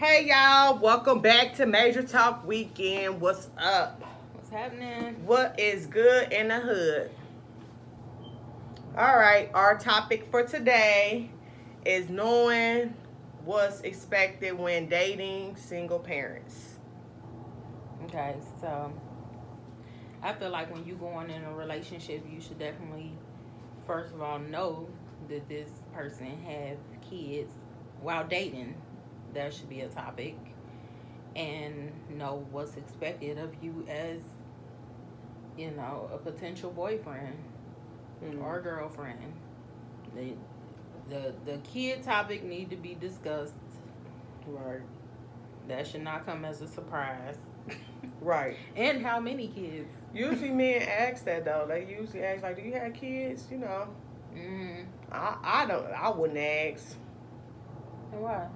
Hey y'all, welcome back to Major Talk Weekend. What's up? What's happening? What is good in the hood? All right, our topic for today is knowing what's expected when dating single parents. Okay, so I feel like when you go on in a relationship, you should definitely, first of all, know that this person have kids while dating. That should be a topic, and know what's expected of you as a potential boyfriend or girlfriend. The, the kid topic need to be discussed. Right. That should not come as a surprise. Right. And how many kids? Usually men ask that though. They usually ask like, "Do you have kids?" Mm-hmm. I don't. I wouldn't ask. And why?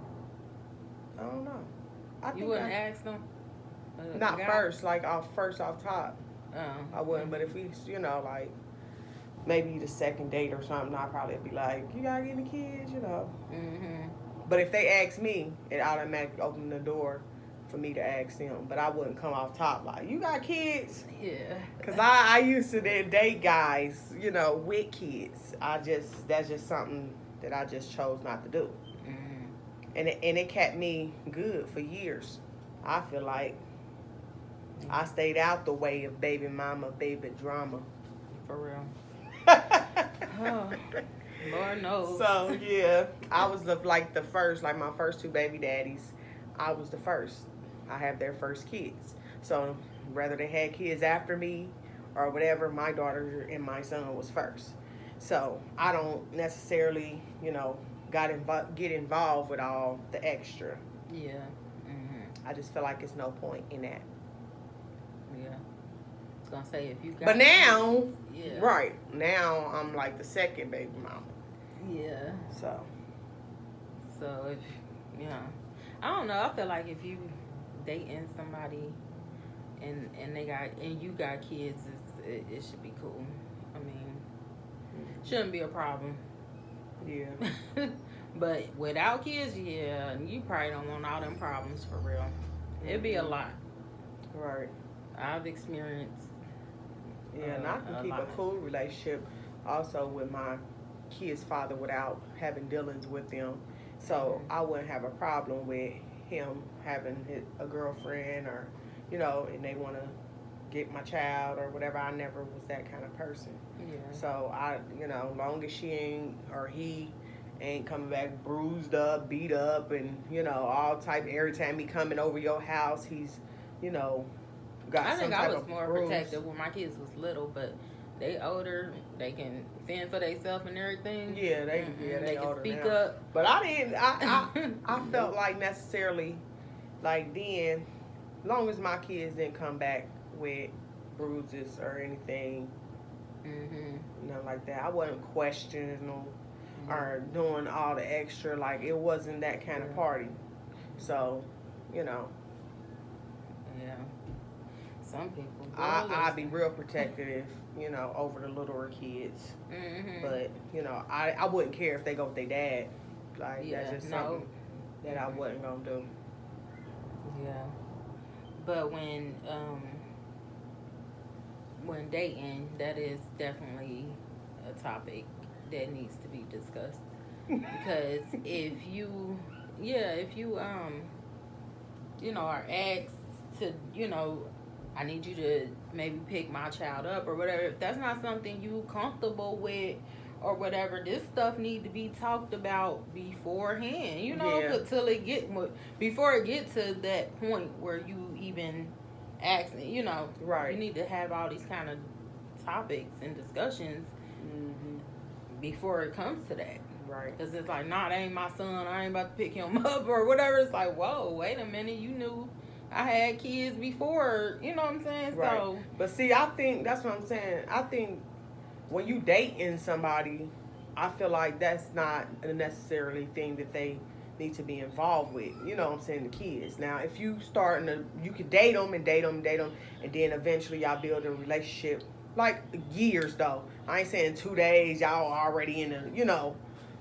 I don't know. You wouldn't ask them? Not first, like off top. Oh. I wouldn't. But if we, like maybe the second date or something, I'd probably be like, "You got any kids?" Mm-hmm. But if they ask me, it automatically open the door for me to ask them. But I wouldn't come off top like, "You got kids?" Yeah. Because I used to date guys, with kids. That's just something that I just chose not to do. Mm-hmm. And it kept me good for years. I feel like I stayed out the way of baby mama, baby drama. For real. Oh, Lord knows. So yeah, I was the first, like my first two baby daddies. I was the first. I had their first kids. So whether they had kids after me or whatever, my daughter and my son was first. So I don't necessarily, get involved with all the extra. Yeah. Mm-hmm. I just feel like it's no point in that. Yeah. I was gonna say if you got. But now, kids, yeah. right now, I'm like the second baby mama. Yeah. So if I don't know. I feel like if you dating somebody and you got kids, it should be cool. I mean, shouldn't be a problem. yeah. But without kids, yeah, you probably don't want all them problems for real. It'd be a lot. Right. I've experienced. Yeah, and I can keep a cool relationship also with my kid's father without having dealings with them. So I wouldn't have a problem with him having a girlfriend or, and they want to get my child or whatever. I never was that kind of person. Yeah. So long as she ain't or he ain't coming back bruised up, beat up, and all type. Every time he coming over your house, he's got I some think type I was of more bruise. protective when my kids was little, but they older, they can fend for themselves and everything. Yeah, they they can older speak now. up. But I didn't. I felt like necessarily like then, long as my kids didn't come back with bruises or anything, nothing like that. I wasn't questioning them or doing all the extra. Like it wasn't that kind of party. So, Yeah. Some people. I'd be real protective, over the littler kids. But I wouldn't care if they go with their dad. Like that's just something that I wasn't gonna do. Yeah. But when dating, that is definitely a topic that needs to be discussed. Because if you are asked to, I need you to maybe pick my child up or whatever, if that's not something you comfortable with or whatever, this stuff need to be talked about beforehand, before it get to that point where you even asking, right. You need to have all these kind of topics and discussions before it comes to that. Right. Because it's like, nah, that ain't my son, I ain't about to pick him up or whatever. It's like, whoa, wait a minute, you knew I had kids before, you know what I'm saying? Right. So, but see, I think that's what I'm saying. I think when you dating somebody, I feel like that's not a necessarily thing that they need to be involved with. You know what I'm saying? The kids. Now, if you you could date them, and then eventually y'all build a relationship. Like years though. I ain't saying 2 days. Y'all already in a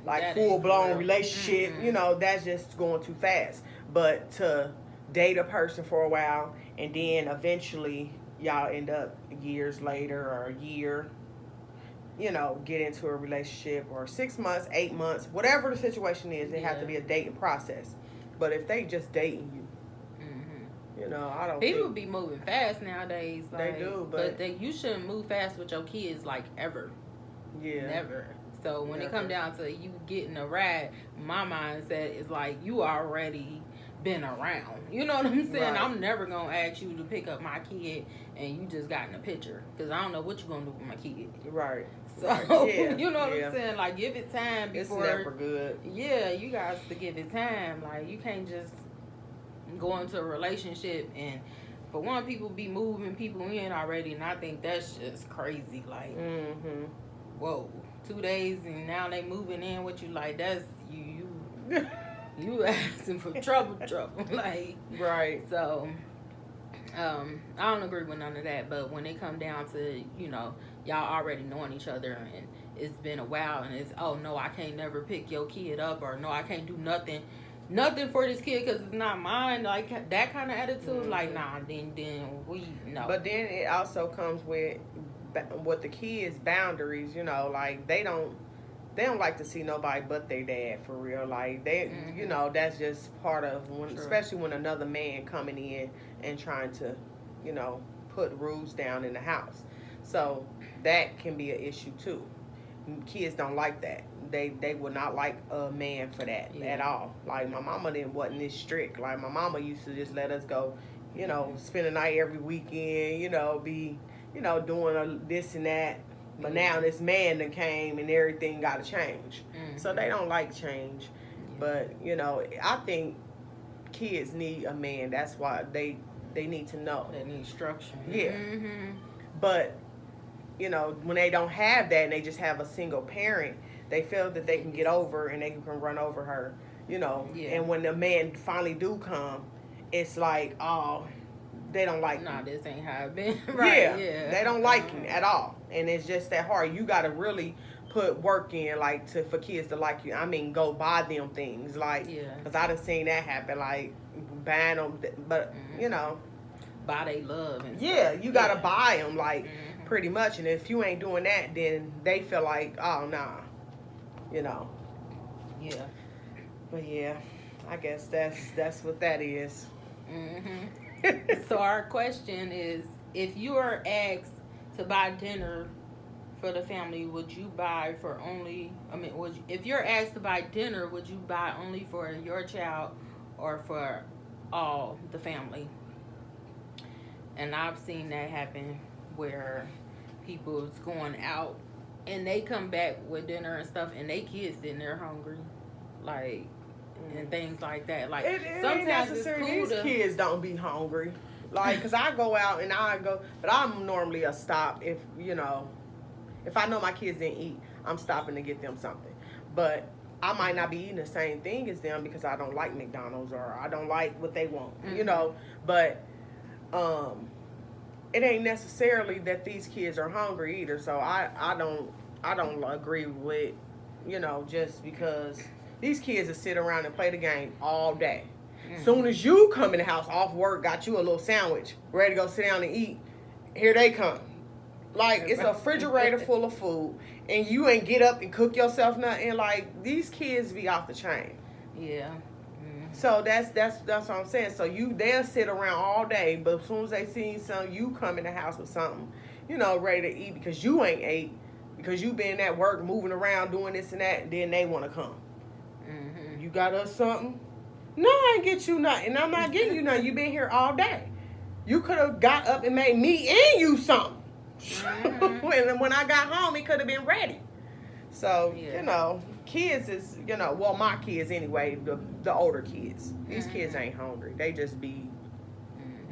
like That full ain't for blown real. relationship, Mm-mm. you know, that's just going too fast. But to date a person for a while and then eventually y'all end up years later or a year, you know, get into a relationship or 6 months, 8 months, whatever the situation is, it has to Yeah. be a dating process. But if they just dating you, you know, I don't People think be moving fast nowadays, they like, do, but you shouldn't move fast with your kids, like, ever. yeah, Never. So when it never. come down to you getting a ride, my mindset is like you already been around. You know what I'm saying? Right. I'm never gonna ask you to pick up my kid and you just got in a picture because I don't know what you're gonna do with my kid. Right. So Right. Yeah. you know what Yeah. I'm saying? Like give it time It's before. never good. Yeah, you guys to give it time. Like you can't just go into a relationship and for one, people be moving people in already, and I think that's just crazy. Like, whoa, 2 days and now they moving in with you. Like that's you asking for trouble, like Right. so. I don't agree with none of that. But when it come down to y'all already knowing each other and it's been a while and it's no I can't never pick your kid up or no I can't do nothing for this kid because it's not mine, like that kind of attitude, like nah, then we no. But then it also comes with the kids' boundaries, you know, like they don't like to see nobody but their dad for real. Like they, you know, that's just part of when, especially when another man coming in and trying to, you know, put rules down in the house. So that can be an issue too. Kids don't like that. They would not like a man for that at all. Like my mama wasn't this strict. Like my mama used to just let us go, you know, spend a night every weekend, you know, be, you know, doing this and that. But now this man that came and everything got to change. So they don't like change. But, you know, I think kids need a man. That's why they need to know. They need structure. Yeah. But, you know, when they don't have that and they just have a single parent, they feel that they can get over and they can run over her, you know. And when the man finally do come, it's like, oh, they don't like nah, me. this ain't how it been. Right, yeah. They don't like me at all. And it's just that hard. You got to really put work in, like, for kids to like you. I mean, go buy them things. Like, because I done seen that happen, like, buying them. But, you know. Buy they love and stuff. You got to buy them, like, pretty much. And if you ain't doing that, then they feel like, oh, nah. You know. Yeah. But, yeah, I guess that's what that is. So our question is, if you are asked to buy dinner for the family, would you buy for only, if you're asked to buy dinner, would you buy only for your child or for all the family? And I've seen that happen where people's going out and they come back with dinner and stuff and they kids sitting there hungry. Like, and things like that. Like sometimes it's cool these kids don't be hungry. Like, cause I go out and but I'm normally a stop if you know, if I know my kids didn't eat, I'm stopping to get them something. But I might not be eating the same thing as them because I don't like McDonald's or I don't like what they want, you know. But it ain't necessarily that these kids are hungry either. So I don't agree with, you know, just because. These kids will sit around and play the game all day. Soon as you come in the house off work, got you a little sandwich, ready to go sit down and eat, here they come. Like, it's a refrigerator full of food, and you ain't get up and cook yourself nothing. Like, these kids be off the chain. Yeah. So that's what I'm saying. So they'll sit around all day, but as soon as they see you come in the house with something, you know, ready to eat because you ain't ate, because you been at work moving around doing this and that, and then they want to come. You got us something? No, I ain't get you nothing. And I'm not getting you nothing. You been here all day. You could have got up and made me and you something. When I got home, it could have been ready. So, you know, kids is, you know, well, my kids anyway, the older kids. These kids ain't hungry. They just be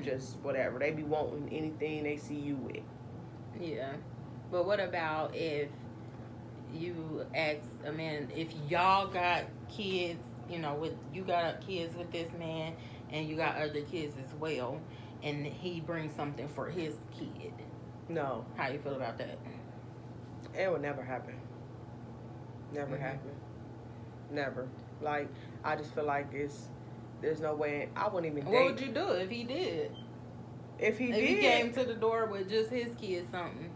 just whatever. They be wanting anything they see you with. Yeah. But what about if you ask a man, if y'all got kids, you know, you got kids with this man and you got other kids as well, and he brings something for his kid? No. How you feel about that? It would never happen. Never happen. never. Like, I just feel like there's no way I wouldn't even date. What would you do if he did? If he If he came to the door with just his kids, something,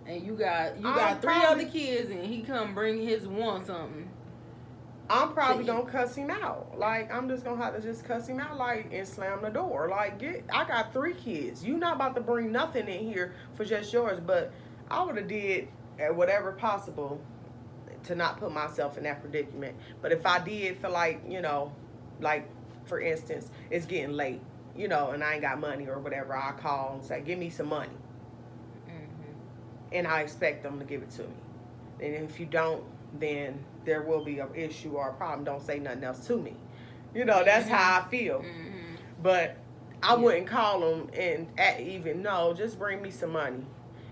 and you got three other kids, and he come bring his one something, I'm probably gonna cuss him out. Like, I'm just gonna have to just cuss him out, like, and slam the door. Like, I got 3 kids. You not about to bring nothing in here for just yours. But I would have did whatever possible to not put myself in that predicament. But if I did feel like, like, for instance, it's getting late, and I ain't got money or whatever, I call and say, give me some money. And I expect them to give it to me. And if you don't, then there will be an issue or a problem. Don't say nothing else to me. That's how I feel. But I wouldn't call them and even, no, just bring me some money.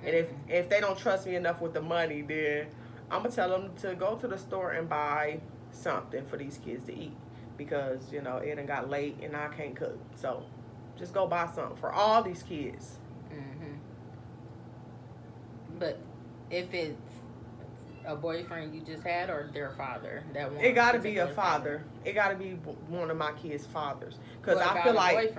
And if they don't trust me enough with the money, then I'm going to tell them to go to the store and buy something for these kids to eat. Because, it done got late and I can't cook. So just go buy something for all these kids. But if it's a boyfriend you just had or their father, it got to be a father. It got to be one of my kids' fathers. Because I feel like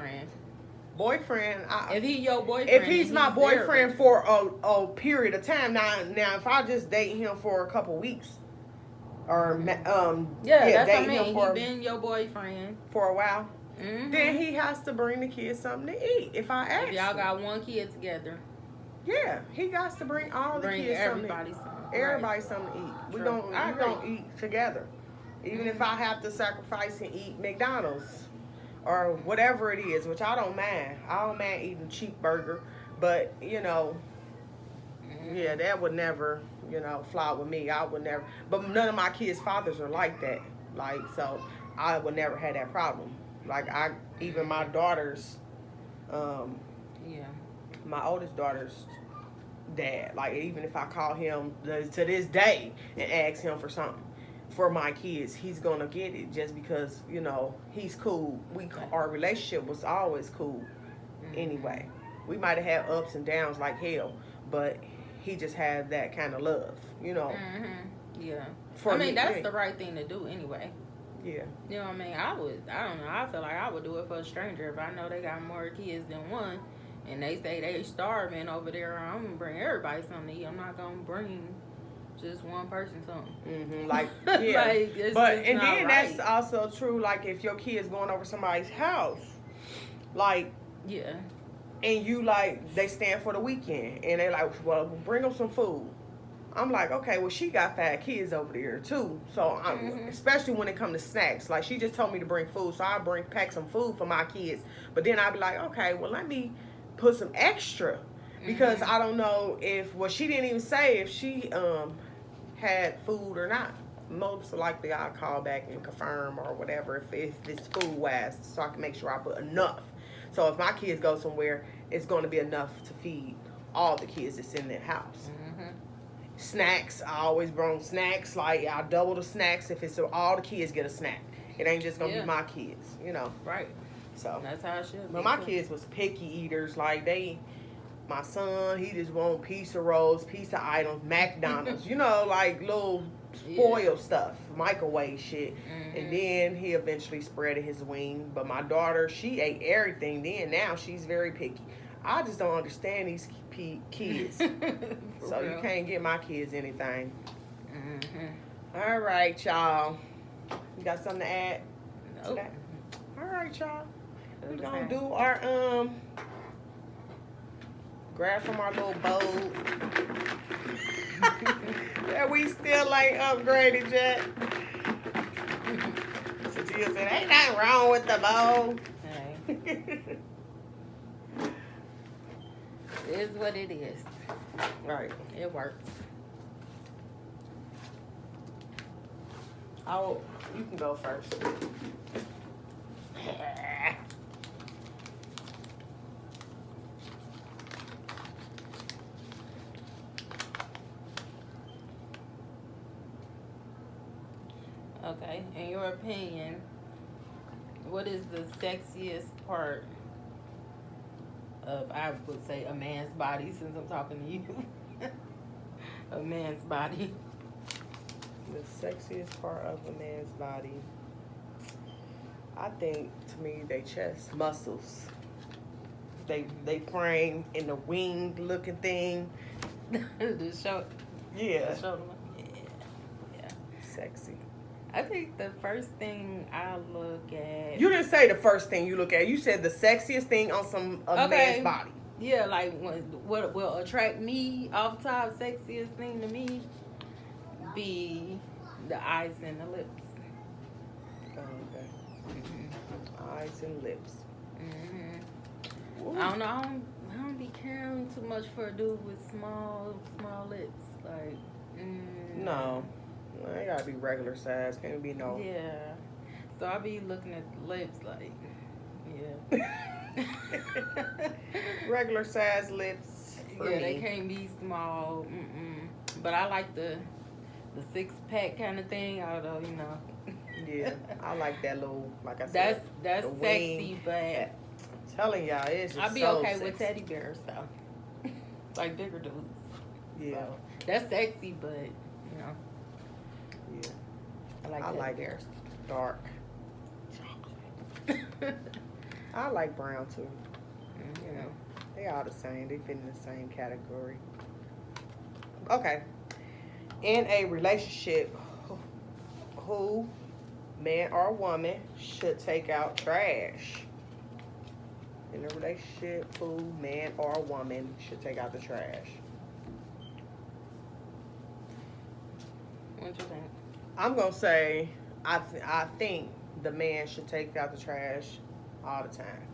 boyfriend. If he your boyfriend, if he's my boyfriend for a period of time, now if I just date him for a couple weeks, or that's what I mean. He been your boyfriend for a while. Then he has to bring the kids something to eat. If I ask, if y'all got one kid together. Yeah, he got to bring all the kids everybody something. Everybody something to eat. We don't eat together. Even if I have to sacrifice and eat McDonald's or whatever it is, which I don't mind. I don't mind eating a cheap burger, but yeah, that would never, fly with me. I would never. But none of my kids' fathers are like that. Like, so I would never have that problem. Like, even my daughters, my oldest daughter's dad, like, even if I call him to this day and ask him for something for my kids, he's gonna get it just because he's cool. Our relationship was always cool. Anyway, we might have had ups and downs like hell, but he just had that kind of love, Yeah. That's the right thing to do anyway. Yeah. You know what I mean? I don't know. I feel like I would do it for a stranger if I know they got more kids than one. And they say they starving over there. I'm gonna bring everybody something to eat. I'm not gonna bring just one person something. Like, yeah. Like, but and then that's also true. Like, if your kid's going over somebody's house, like, and you they stand for the weekend, and they like, well, bring them some food. I'm like, okay, well, she got 5 kids over there too. So especially when it comes to snacks, like, she just told me to bring food, so I pack some food for my kids. But then I'd be like, okay, well, let me put some extra, because I don't know she didn't even say if she had food or not. Most likely I'll call back and confirm or whatever if it's food wise, so I can make sure I put enough. So if my kids go somewhere, it's going to be enough to feed all the kids that's in that house. Snacks, I always bring snacks. Like, I double the snacks if it's all the kids get a snack. It ain't just gonna be my kids, Right. So that's how it should be. But my kids was picky eaters. Like, my son, he just want pizza rolls, pizza items, McDonald's, like little spoiled stuff, microwave shit. And then he eventually spread his wing. But my daughter, she ate everything then. Now she's very picky. I just don't understand these kids. So real. You can't get my kids anything. All right, y'all. You got something to add to that? All right, y'all. We're going to do our, grab from our little bowl. Yeah, we still ain't upgraded yet. Cecilia said, ain't nothing wrong with the bowl. Hey. It is what it is. Right. It works. You can go first. Okay, in your opinion, what is the sexiest part of, I would say, a man's body, since I'm talking to you? A man's body. The sexiest part of a man's body. I think to me they chest muscles. They frame in the winged looking thing. The show. Yeah. The shoulder. Yeah. Yeah. Sexy. I think the first thing I look at. You didn't say the first thing you look at. You said the sexiest thing on a man's body. Yeah, like what will attract me off top, sexiest thing to me be the eyes and the lips. Oh, okay. Mm-hmm. Eyes and lips. Mm-hmm. I don't know. I don't be caring too much for a dude with small lips. Like, no, they gotta be regular size. Can't be no. Yeah. So I be looking at the lips like, yeah. Regular size lips. For me. They can't be small. But I like the 6-pack kind of thing. Although Yeah, I like that little, like I said. That's sexy, but I'm telling y'all, it's just I'd be so okay sexy. with teddy bears though, like bigger dudes. Yeah, so, that's sexy, but yeah, I like I teddy like bears. dark chocolate. I like brown too. You know, they all the same. They fit in the same category. Okay. In a relationship, who, man or woman, should take out trash? In a relationship, who, man or woman, should take out the trash? What you think? I'm gonna say I think the man should take out the trash all the time,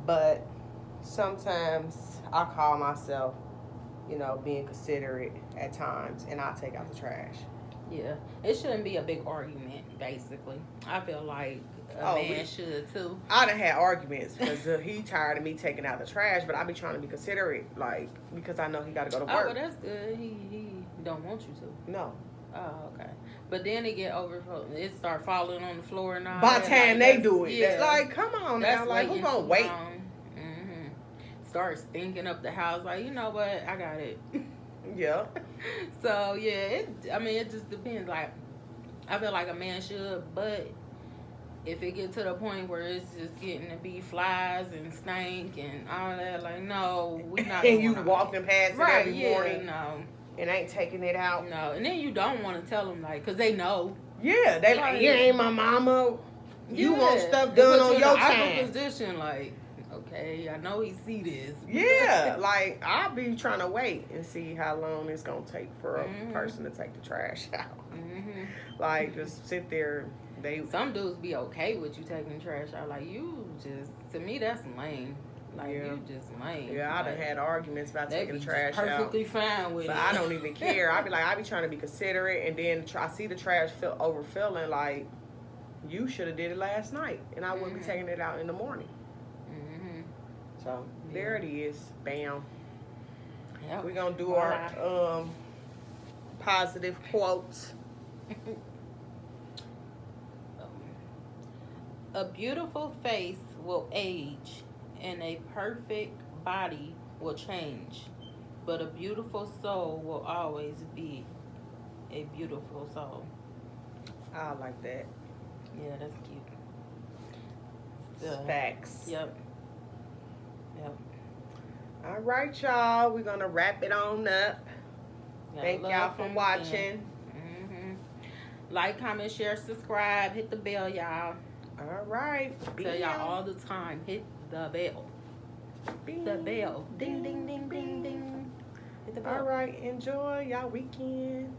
but sometimes I call myself, being considerate at times, and I take out the trash. Yeah, it shouldn't be a big argument. Basically, I feel like a man should too. I done had arguments because he tired of me taking out the trash, but I be trying to be considerate, like, because I know he got to go to work. Oh, well, that's good. He don't want you to. No. Oh, okay. But then it get it start falling on the floor and all. By the time they do it, yeah. Like, come on now, like, who gonna wait? Start stinking up the house, like, you know what? I got it. Yeah. So yeah, it just depends. Like, I feel like a man should, but if it get to the point where it's just getting to be flies and stank and all that, like, no, we not. And you walking past it every morning, no, and ain't taking it out. no, and then you don't want to tell them, like, because they know. Yeah, they like, you ain't my mama. You want stuff done on your time. Position, like, okay, I know he see this. Yeah, like, I'll be trying to wait and see how long it's gonna take for a person to take the trash out. Like, just sit there. Some dudes be okay with you taking the trash out. Like, you just, to me, that's lame. Like, you just lame. Yeah, I done had arguments about taking the trash out. Perfectly fine with it. But I don't even care. I be trying to be considerate, and then I see the trash overfilling. Like, you should have did it last night, and I wouldn't be taking it out in the morning. So there it is. Bam. Yep. We're gonna do our positive quotes. A beautiful face will age, and a perfect body will change, but a beautiful soul will always be a beautiful soul. I like that. Yeah, that's cute. Facts. Yep. All right, y'all. We're gonna wrap it on up. Thank y'all for watching. Like, comment, share, subscribe, hit the bell, y'all. All right. Tell y'all all the time, hit the bell. The bell. Ding, ding, ding, ding, ding. Hit the bell. All right. Enjoy y'all weekend.